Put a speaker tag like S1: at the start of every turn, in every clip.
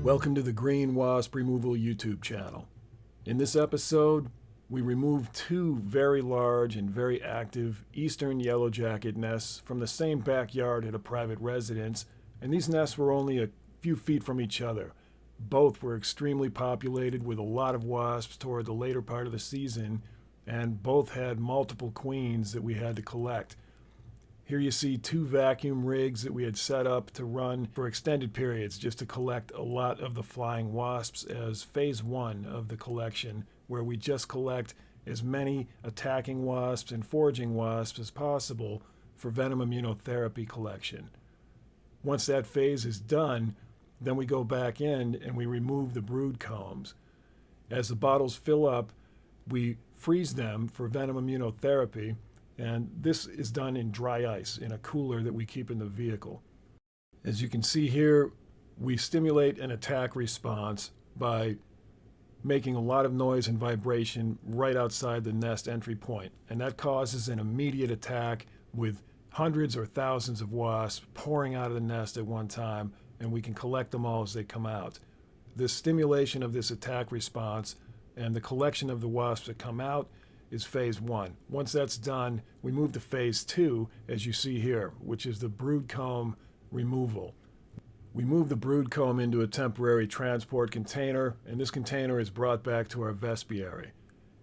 S1: Welcome to the Green Wasp Removal YouTube channel. In this episode, we removed two very large and very active Eastern Yellowjacket nests from the same backyard at a private residence, and these nests were only a few feet from each other. Both were extremely populated with a lot of wasps toward the later part of the season, and both had multiple queens that we had to collect. Here you see two vacuum rigs that we had set up to run for extended periods just to collect a lot of the flying wasps as phase one of the collection, where we just collect as many attacking wasps and foraging wasps as possible for venom immunotherapy collection. Once that phase is done, then we go back in and we remove the brood combs. As the bottles fill up, we freeze them for venom immunotherapy, and this is done in dry ice in a cooler that we keep in the vehicle. As you can see here, we stimulate an attack response by making a lot of noise and vibration right outside the nest entry point, and that causes an immediate attack with hundreds or thousands of wasps pouring out of the nest at one time, and we can collect them all as they come out. This stimulation of this attack response and the collection of the wasps that come out is phase one. Once that's done, we move to phase two, as you see here, which is the brood comb removal. We move the brood comb into a temporary transport container, and this container is brought back to our vespiary.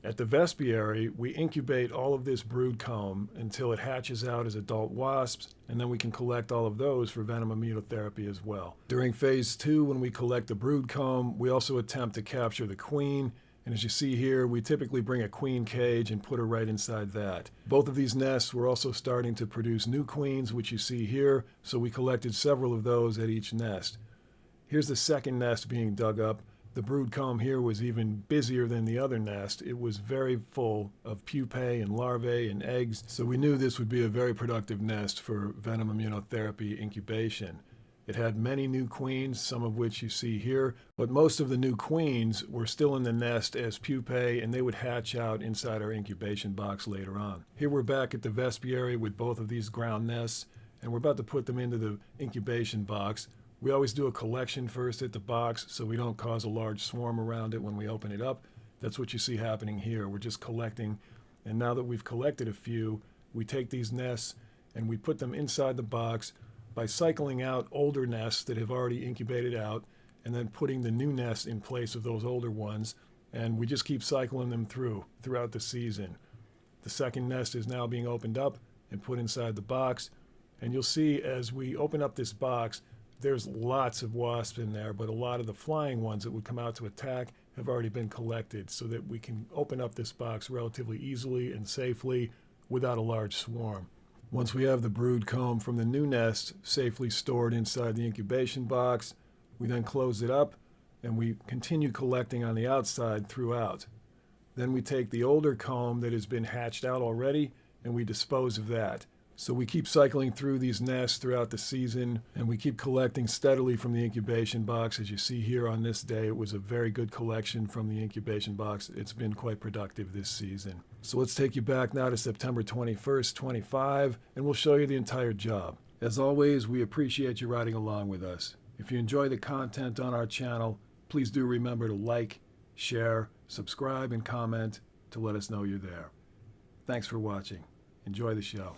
S1: At the vespiary, we incubate all of this brood comb until it hatches out as adult wasps, and then we can collect all of those for venom immunotherapy as well. During phase two, when we collect the brood comb, we also attempt to capture the queen. And as you see here, we typically bring a queen cage and put her right inside that. Both of these nests were also starting to produce new queens, which you see here, so we collected several of those at each nest. Here's the second nest being dug up. The brood comb here was even busier than the other nest. It was very full of pupae and larvae and eggs, so we knew this would be a very productive nest for venom immunotherapy incubation. It had many new queens, some of which you see here, but most of the new queens were still in the nest as pupae, and they would hatch out inside our incubation box later on. Here we're back at the vespiary with both of these ground nests, and we're about to put them into the incubation box. We always do a collection first at the box so we don't cause a large swarm around it when we open it up. That's what you see happening here. We're just collecting, and now that we've collected a few, we take these nests and we put them inside the box by cycling out older nests that have already incubated out and then putting the new nests in place of those older ones, and we just keep cycling them throughout the season. The second nest is now being opened up and put inside the box, and you'll see as we open up this box, there's lots of wasps in there, but a lot of the flying ones that would come out to attack have already been collected so that we can open up this box relatively easily and safely without a large swarm. Once we have the brood comb from the new nest safely stored inside the incubation box, we then close it up and we continue collecting on the outside throughout. Then we take the older comb that has been hatched out already and we dispose of that. So we keep cycling through these nests throughout the season, and we keep collecting steadily from the incubation box. As you see here on this day, it was a very good collection from the incubation box. It's been quite productive this season. So let's take you back now to September 21st, 25, and we'll show you the entire job. As always, we appreciate you riding along with us. If you enjoy the content on our channel, please do remember to like, share, subscribe, and comment to let us know you're there. Thanks for watching. Enjoy the show.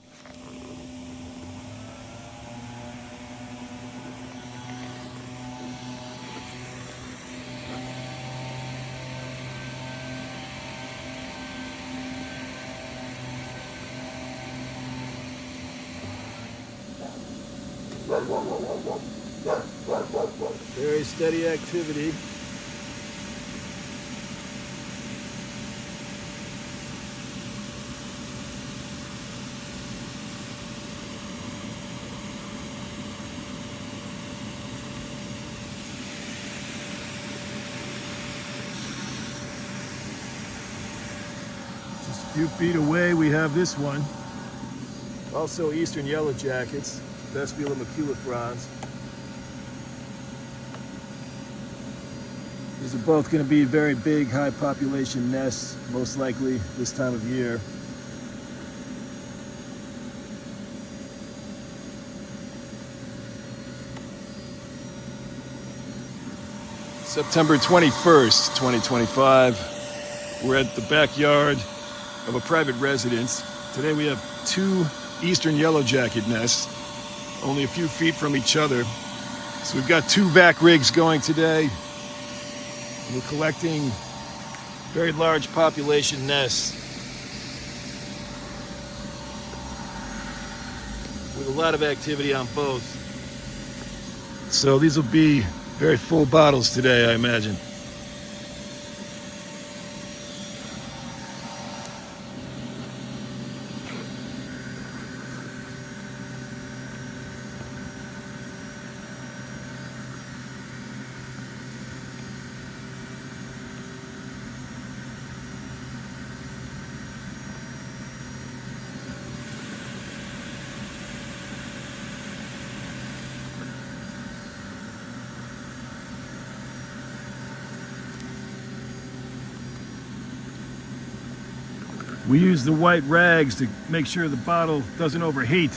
S1: Very steady activity. Just a few feet away we have this one. Also Eastern Yellowjackets, Venom Immunotherapy. These are both going to be very big, high population nests, most likely this time of year. September 21st, 2025. We're at the backyard of a private residence. Today we have 2 Eastern Yellowjacket nests, only a few feet from each other. So we've got 2 vac rigs going today. We're collecting very large population nests with a lot of activity on both. So these will be very full bottles today, I imagine. We use the white rags to make sure the bottle doesn't overheat.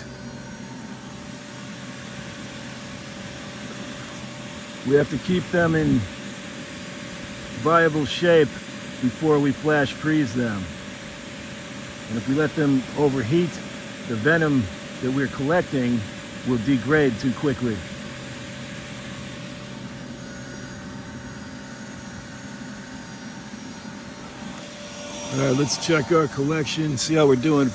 S1: We have to keep them in viable shape before we flash freeze them. And if we let them overheat, the venom that we're collecting will degrade too quickly. All right, let's check our collection, see how we're doing.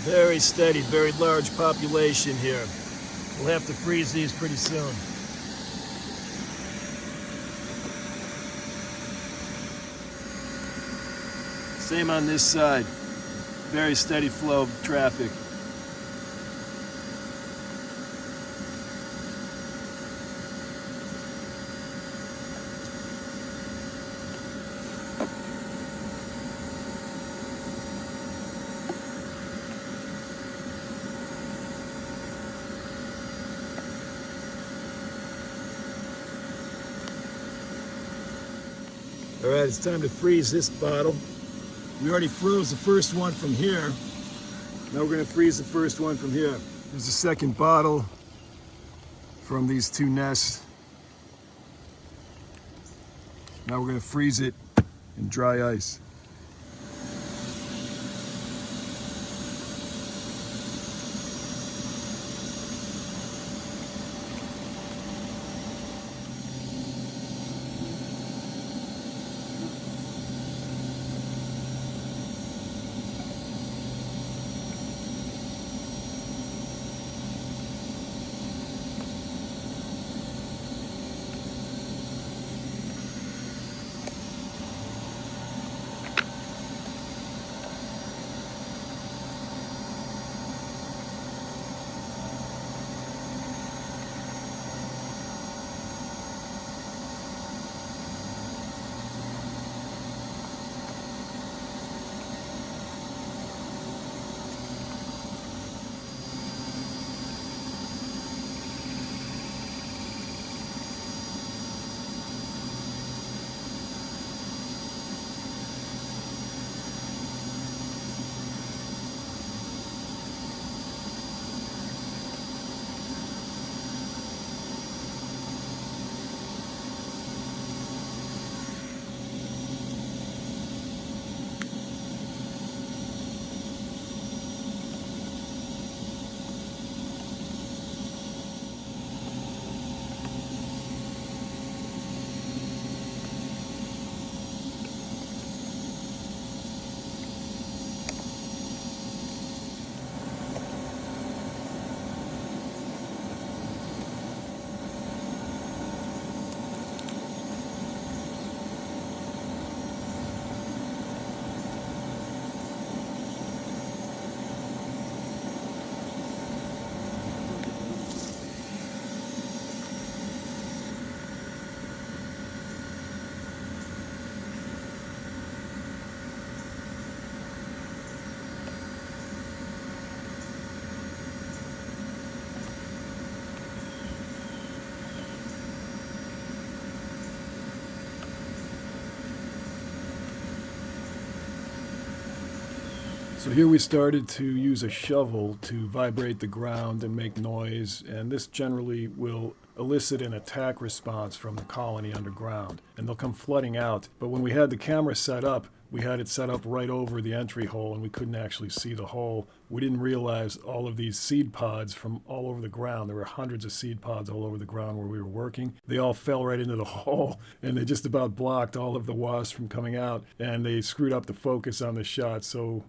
S1: Very steady, very large population here. We'll have to freeze these pretty soon. Same on this side. Very steady flow of traffic. All right, it's time to freeze this bottle. We already froze the first one from here. Now we're gonna freeze the first one from here. Here's the second bottle from these 2 nests. Now we're gonna freeze it in dry ice. So here we started to use a shovel to vibrate the ground and make noise, and this generally will elicit an attack response from the colony underground, and they'll come flooding out. But when we had the camera set up, we had it set up right over the entry hole, and we couldn't actually see the hole. We didn't realize all of these seed pods from all over the ground. There were hundreds of seed pods all over the ground where we were working. They all fell right into the hole, and they just about blocked all of the wasps from coming out, and they screwed up the focus on the shot. So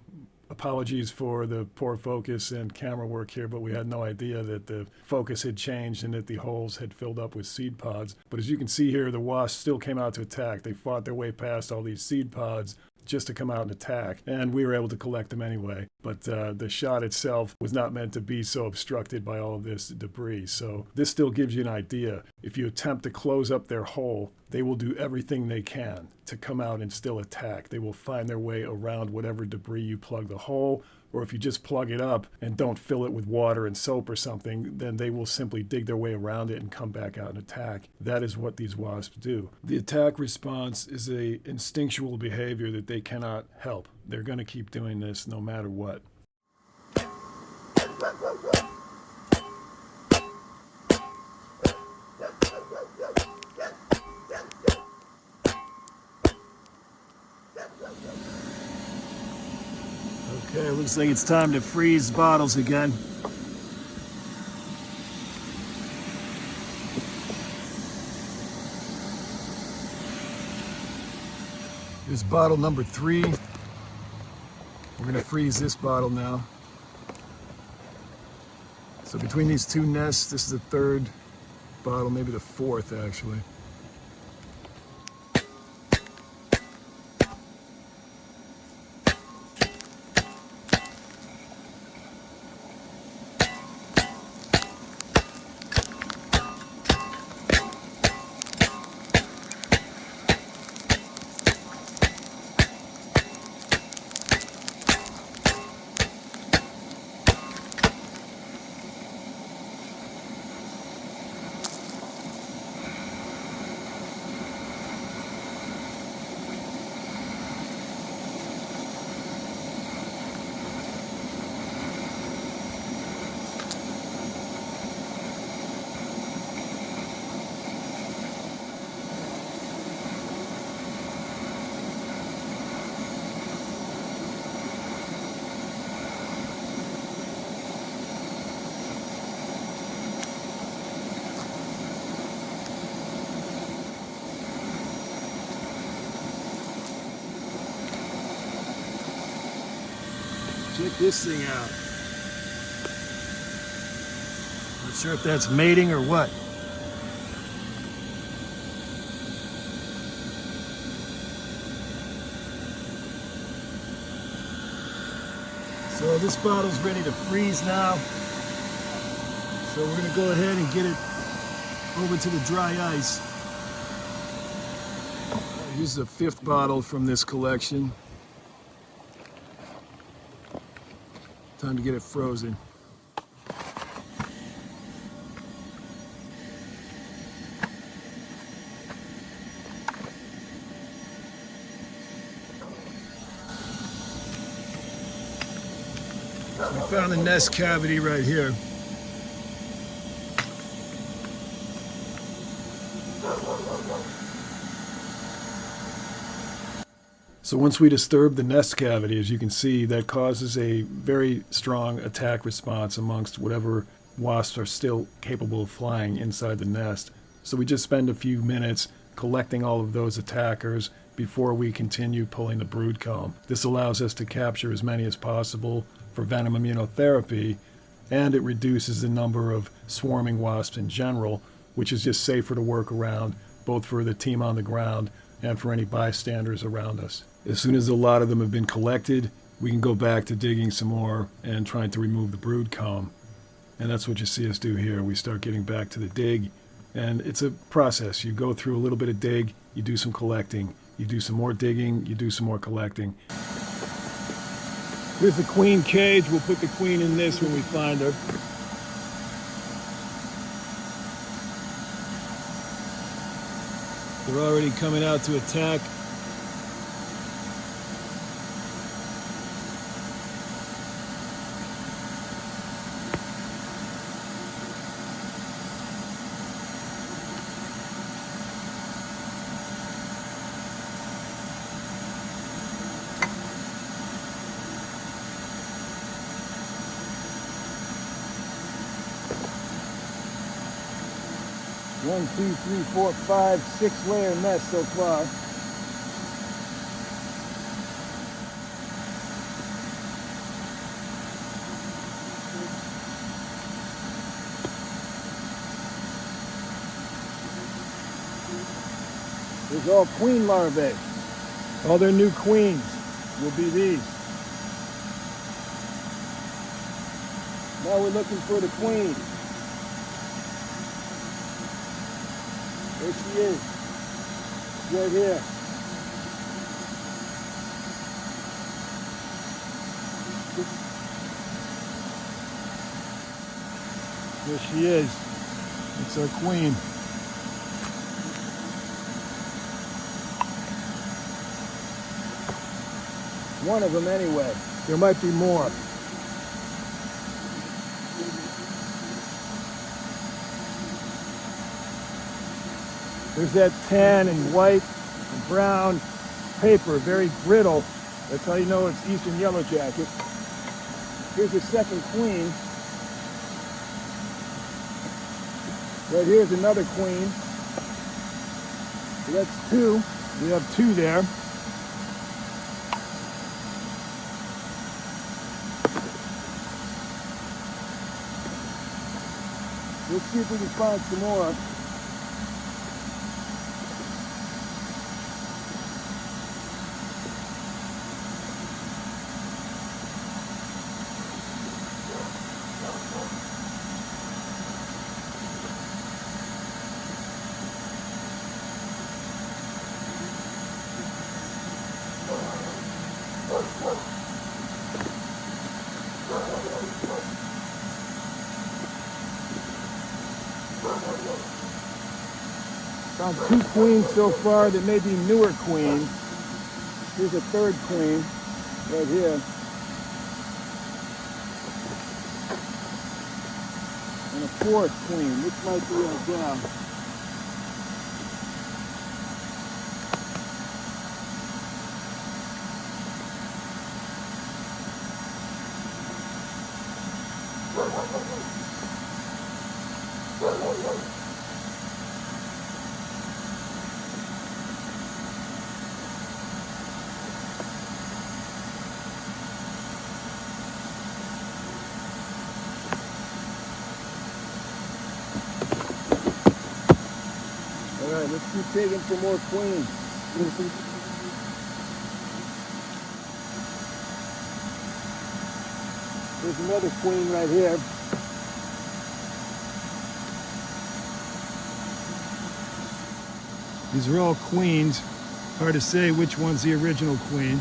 S1: apologies for the poor focus and camera work here, but we had no idea that the focus had changed and that the holes had filled up with seed pods. But as you can see here, the wasps still came out to attack. They fought their way past all these seed pods just to come out and attack, and we were able to collect them anyway. But the shot itself was not meant to be so obstructed by all of this debris. So this still gives you an idea. If you attempt to close up their hole, they will do everything they can to come out and still attack. They will find their way around whatever debris you plug the hole, or if you just plug it up and don't fill it with water and soap or something, then they will simply dig their way around it and come back out and attack. That is what these wasps do. The attack response is an instinctual behavior that they cannot help. They're going to keep doing this no matter what. Okay, looks like it's time to freeze bottles again. Here's bottle number 3. We're going to freeze this bottle now. So between these two nests, this is the 3rd bottle, maybe the 4th actually. Check this thing out. Not sure if that's mating or what. So this bottle's ready to freeze now. So we're going to go ahead and get it over to the dry ice. Here's the 5th bottle from this collection. Time to get it frozen. So we found the nest cavity right here. So once we disturb the nest cavity, as you can see, that causes a very strong attack response amongst whatever wasps are still capable of flying inside the nest. So we just spend a few minutes collecting all of those attackers before we continue pulling the brood comb. This allows us to capture as many as possible for venom immunotherapy, and it reduces the number of swarming wasps in general, which is just safer to work around, both for the team on the ground and for any bystanders around us. As soon as a lot of them have been collected, we can go back to digging some more and trying to remove the brood comb. And that's what you see us do here. We start getting back to the dig, and it's a process. You go through a little bit of dig, you do some collecting, you do some more digging, you do some more collecting. Here's the queen cage. We'll put the queen in this when we find her. They're already coming out to attack. 1, 2, 3, 4, 5, 6 layer nest so far. There's all queen larvae. All their new queens will be these. Now we're looking for the queen. There she is. Right here. There she is. It's our queen. One of them anyway. There might be more. There's that tan and white and brown paper, very brittle. That's how you know it's Eastern Yellowjacket. Here's the second queen. Right here's another queen. So that's two. We have two there. Let's see if we can find some more. Found two queens so far that may be newer queens. Here's a third queen right here. And a fourth queen. This might be a gal. Alright, let's keep taking for more queens. There's another queen right here. These are all queens. Hard to say which one's the original queen.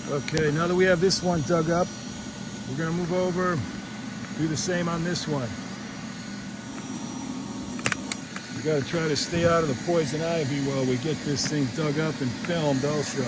S1: Okay, now that we have this one dug up, we're going to move over, do the same on this one. We got to try to stay out of the poison ivy while we get this thing dug up and filmed also.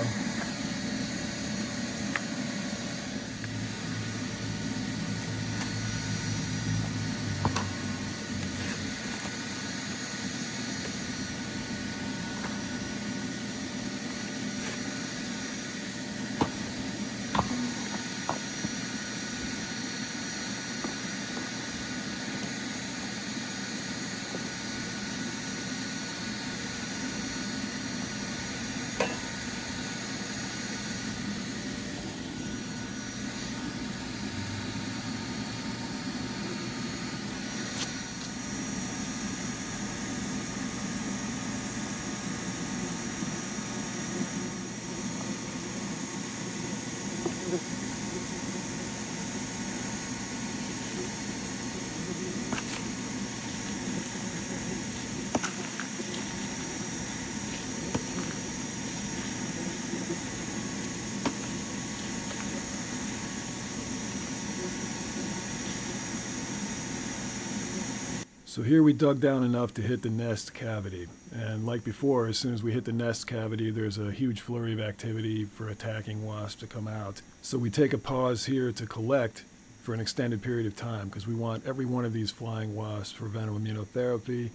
S1: So here we dug down enough to hit the nest cavity. And like before, as soon as we hit the nest cavity, there's a huge flurry of activity for attacking wasps to come out. So we take a pause here to collect for an extended period of time because we want every one of these flying wasps for venom immunotherapy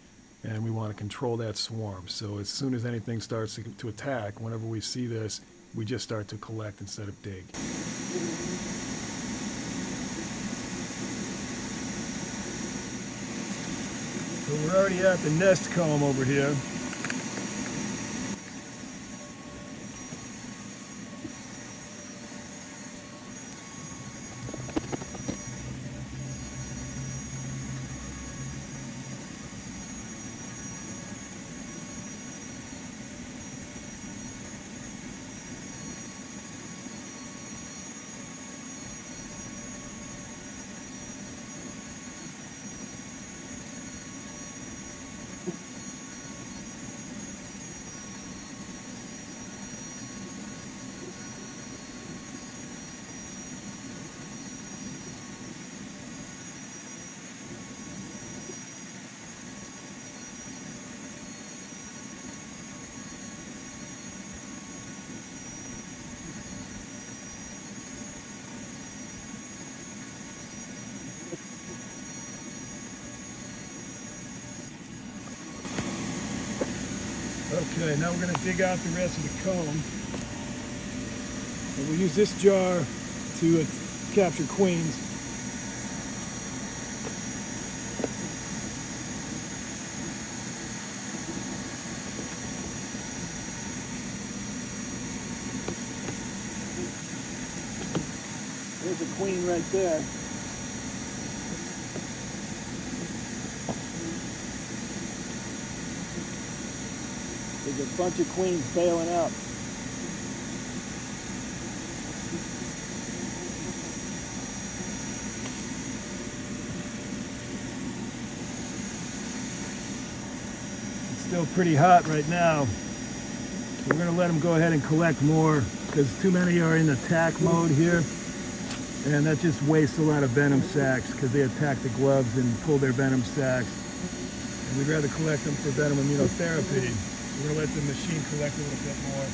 S1: and we want to control that swarm. So as soon as anything starts to attack, whenever we see this, we just start to collect instead of dig. So we're already at the nest comb over here. Okay, now we're going to dig out the rest of the comb. And we'll use this jar to capture queens. There's a queen right there. There's a bunch of queens bailing out. It's still pretty hot right now. We're going to let them go ahead and collect more because too many are in attack mode here. And that just wastes a lot of venom sacs because they attack the gloves and pull their venom sacs. And we'd rather collect them for venom immunotherapy. We're going to let the machine collect a little bit more.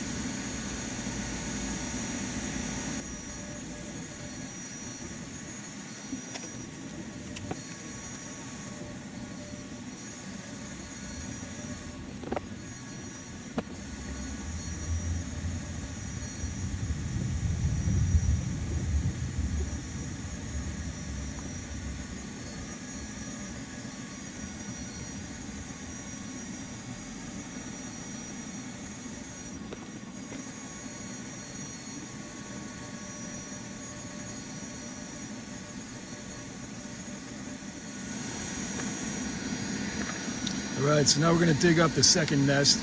S1: All right, so now we're going to dig up the second nest.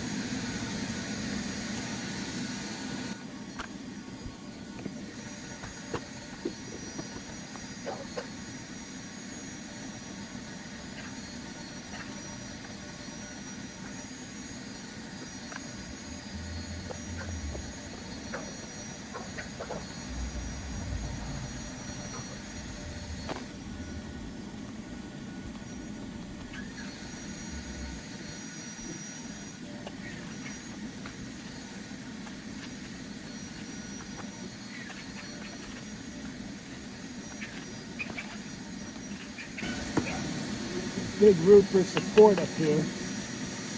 S1: Big root for support up here.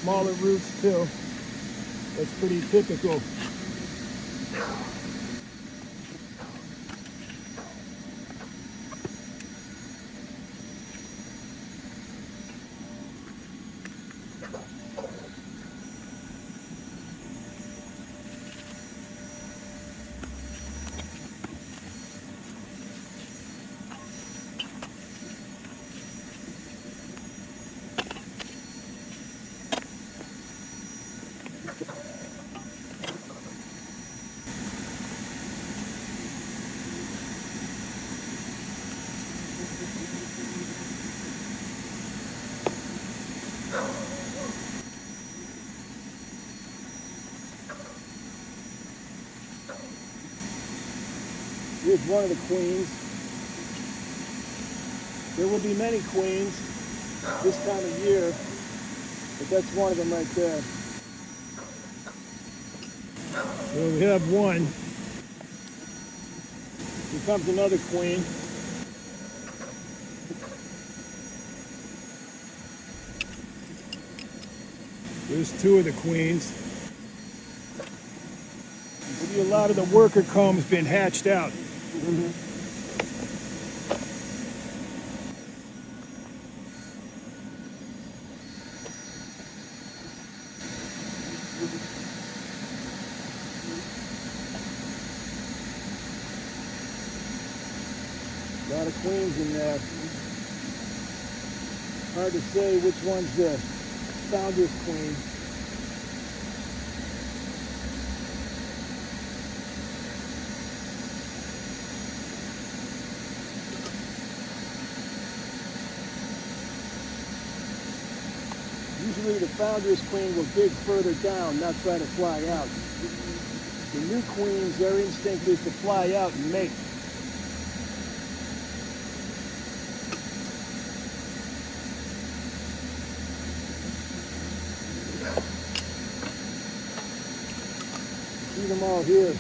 S1: Smaller roots too. That's pretty typical. Here's one of the queens. There will be many queens this time of year, but that's one of them right there. So we have one. Here comes another queen. There's two of the queens. See, a lot of the worker comb's been hatched out. A lot of queens in there. Hard to say which one's the founder's queen. Usually the founder's queen will dig further down, not try to fly out. The new queens, their instinct is to fly out and mate. See them all here.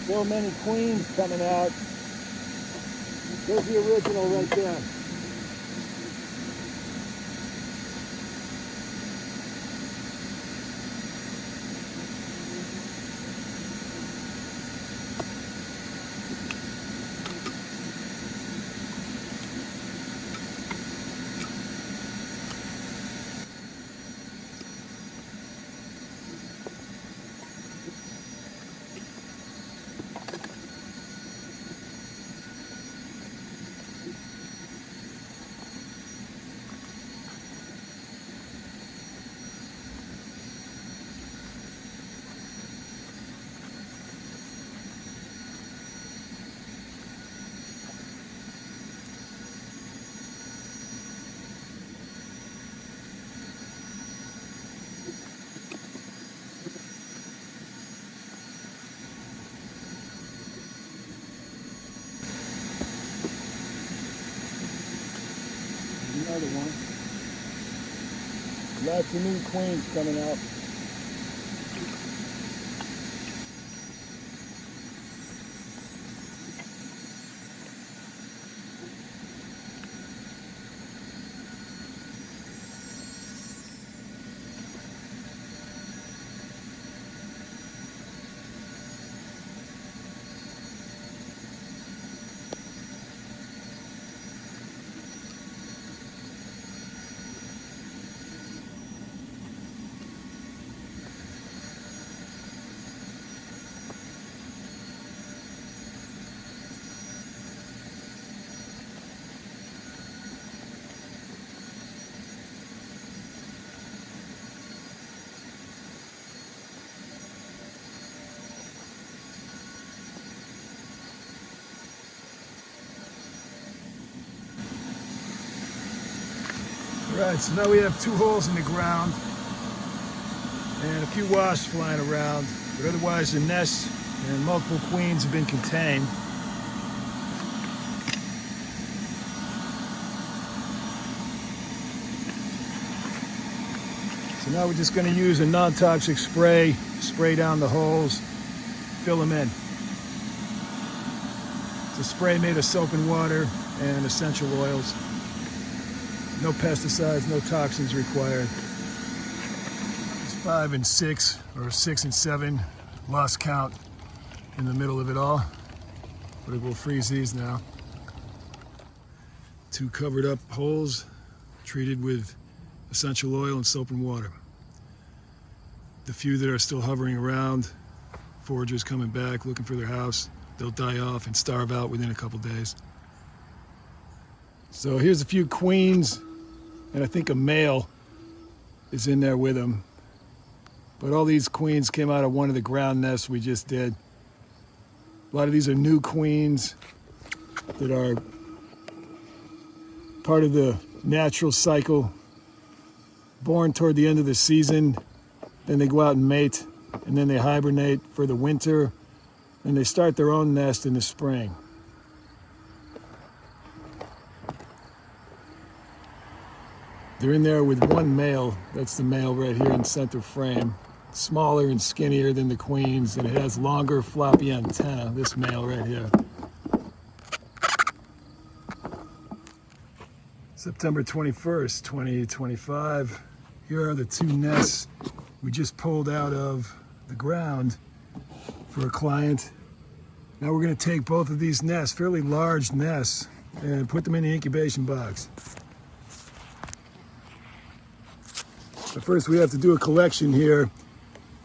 S1: So many queens coming out. There's the original right there. Another one. Lots of new queens coming out. Right, so now we have two holes in the ground and a few wasps flying around, but otherwise the nest and multiple queens have been contained. So now we're just going to use a non-toxic spray down the holes, fill them in. It's a spray made of soap and water and essential oils. No pesticides, no toxins required. It's 5 and 6, or 6 and 7, lost count in the middle of it all. But we'll freeze these now. 2 covered up holes, treated with essential oil and soap and water. The few that are still hovering around, foragers coming back, looking for their house, they'll die off and starve out within a couple days. So here's a few queens, and I think a male is in there with them. But all these queens came out of one of the ground nests we just did. A lot of these are new queens that are part of the natural cycle, born toward the end of the season. Then they go out and mate, and then they hibernate for the winter, and they start their own nest in the spring. They're in there with one male. That's the male right here in center frame. Smaller and skinnier than the queens, and it has longer floppy antenna, this male right here. September 21st, 2025. Here are the two nests we just pulled out of the ground for a client. Now we're going to take both of these nests, fairly large nests, and put them in the incubation box. But first we have to do a collection here,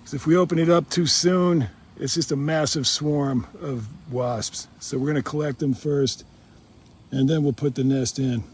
S1: because if we open it up too soon, it's just a massive swarm of wasps. So we're going to collect them first, and then we'll put the nest in.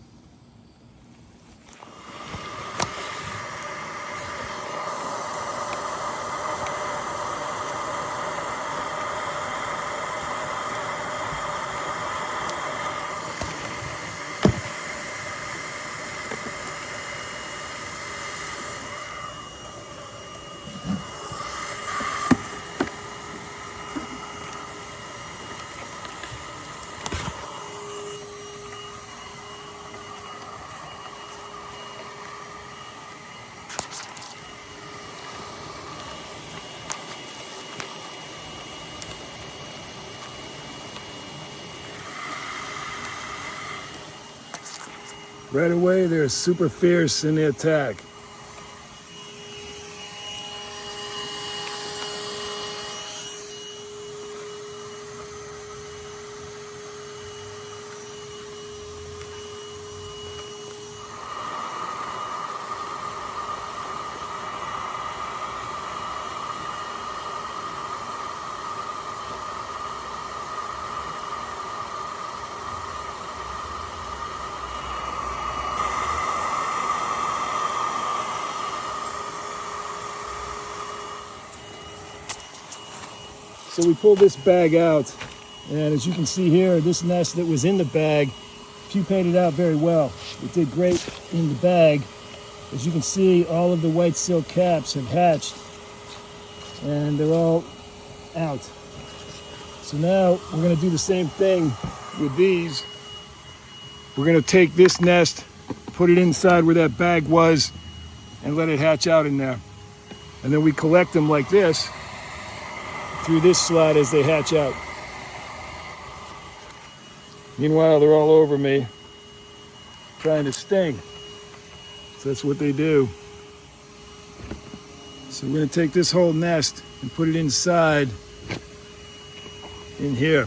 S1: Right away, they're super fierce in the attack. So we pulled this bag out, and as you can see here, this nest that was in the bag pupaed it out very well. It did great in the bag. As you can see, all of the white silk caps have hatched, and they're all out. So now we're going to do the same thing with these. We're going to take this nest, put it inside where that bag was, and let it hatch out in there. And then we collect them like this through this slot as they hatch out. Meanwhile, they're all over me, trying to sting. So that's what they do. So we're going to take this whole nest and put it inside in here.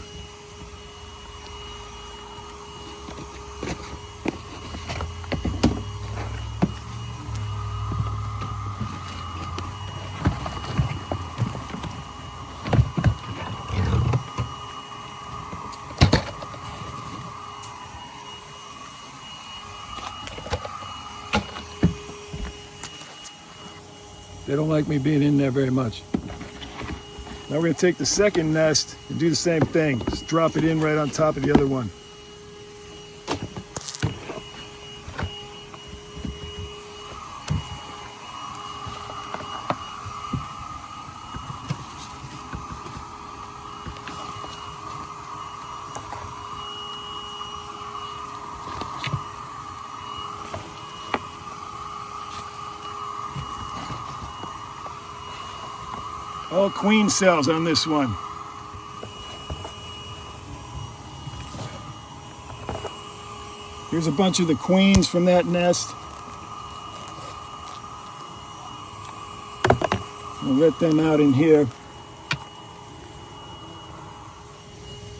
S1: They don't like me being in there very much. Now we're going to take the second nest and do the same thing. Just drop it in right on top of the other one. All queen cells on this one. Here's a bunch of the queens from that nest. I'll let them out in here.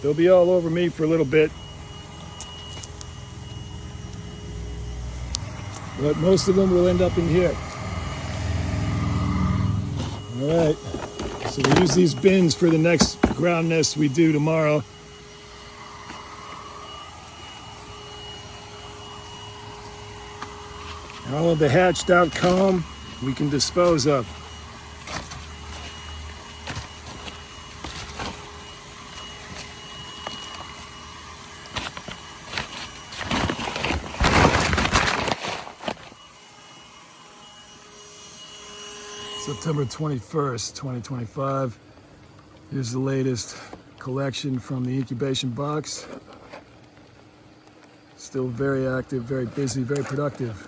S1: They'll be all over me for a little bit. But most of them will end up in here. All right. So we'll use these bins for the next ground nest we do tomorrow. And all of the hatched out comb we can dispose of. September 21st, 2025. Here's the latest collection from the incubation box. Still very active, very busy, very productive.